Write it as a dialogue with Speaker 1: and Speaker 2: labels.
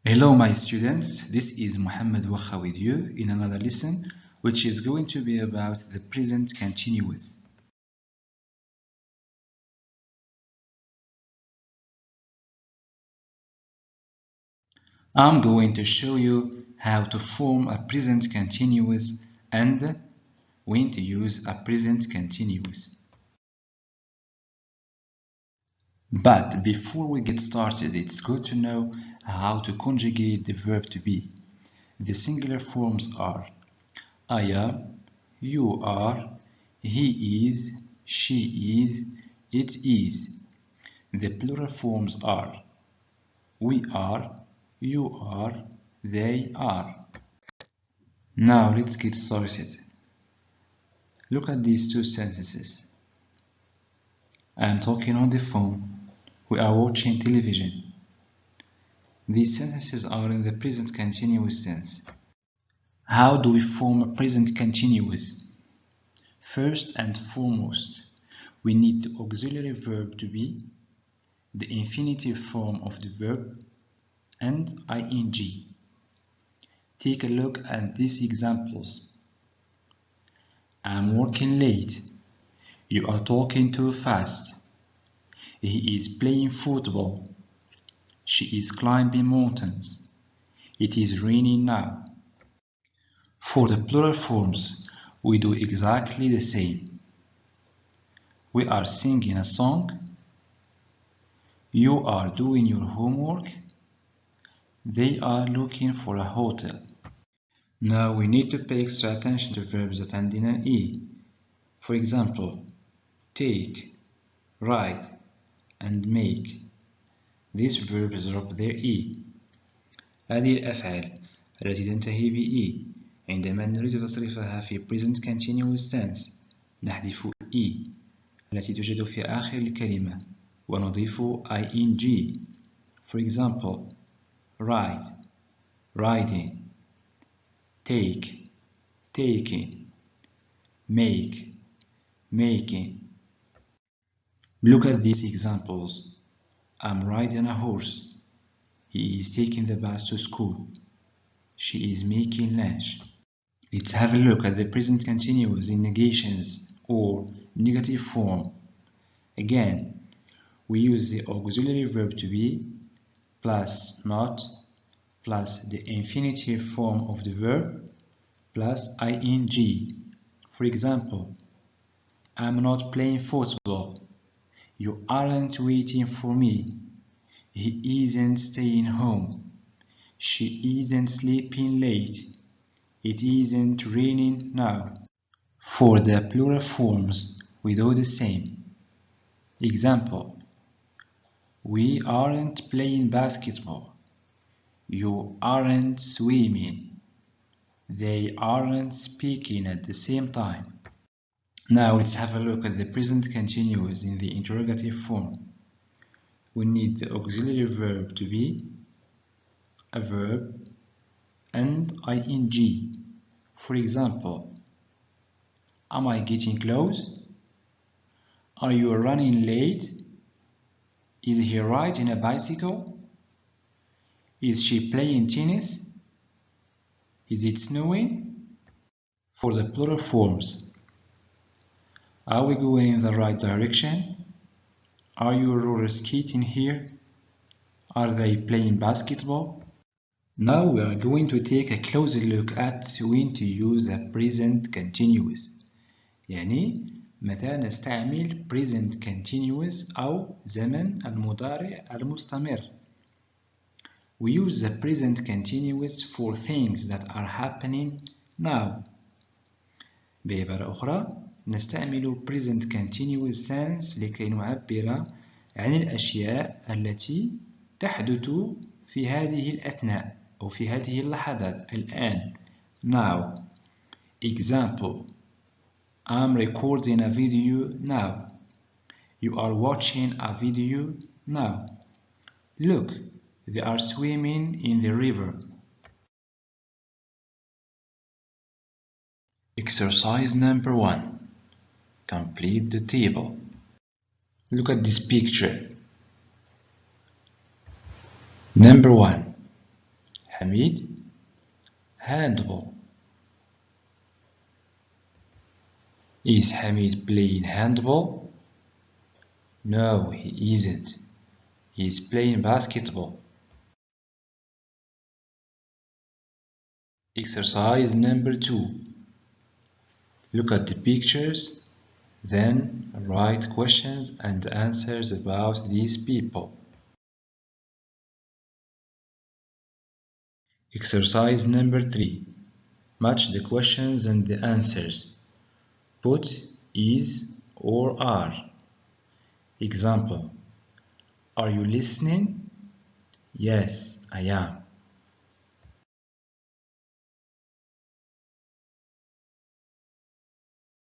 Speaker 1: Hello my students, this is Mohammed Wakha with you in another lesson which is going to be about the present continuous. I'm going to show you how to form a present continuous and when to use a present continuous. But before we get started, it's good to know how to conjugate the verb to be. The singular forms are I am, you are, he is, she is, it is. The plural forms are we are, you are, they are. Now let's get started. Look at these two sentences. I am talking on the phone. We are watching television. These sentences are in the present continuous tense. How do we form a present continuous? First and foremost, we need the auxiliary verb to be, the infinitive form of the verb, and ing. Take a look at these examples. I'm working late. You are talking too fast. He is playing football. She is climbing mountains. It is raining now. For the plural forms, we do exactly the same. We are singing a song. You are doing your homework. They are looking for a hotel. Now we need to pay extra attention to verbs that end in an E. For example, take, write, and make. These verbs drop their E. هذه الأفعال التي تنتهي ب E عندما نريد تصريفها في present continuous tense نحذف E التي توجد في آخر الكلمة ونضيف ing. For example, write, writing, take, taking, make, making. Look at these examples. I'm riding a horse. He is taking the bus to school. She is making lunch. Let's have a look at the present continuous in negations or negative form. Again, we use the auxiliary verb to be plus not plus the infinitive form of the verb plus ing. For example, I'm not playing football. You aren't waiting for me. He isn't staying home. She isn't sleeping late. It isn't raining now. For the plural forms, we do the same. Example, we aren't playing basketball. You aren't swimming. They aren't speaking at the same time. Now let's have a look at the present continuous in the interrogative form. We need the auxiliary verb to be, a verb, and ing. For example, am I getting close? Are you running late? Is he riding a bicycle? Is she playing tennis? Is it snowing? For the plural forms, are we going in the right direction? Are you roller skating here? Are they playing basketball? Now we are going to take a closer look at when to use a present continuous. يعني متى نستعمل present continuous أو زمن المضارع المستمر. We use the present continuous for things that are happening now. بعبارة أخرى نستعمل present continuous tense لكي نعبر عن الأشياء التي تحدث في هذه الأثناء أو في هذه اللحظات الآن. Now. Example, I'm recording a video now. You are watching a video now. Look, they are swimming in the river. Exercise number 1. Complete the table. Look at this picture. Number 1. حميد handball. Is Hamid playing handball? No, he isn't. He is playing basketball. Exercise number 2. Look at the pictures, then write questions and answers about these people. Exercise number 3. Match the questions and the answers. Put is or are. Example: Are you listening? Yes, I am.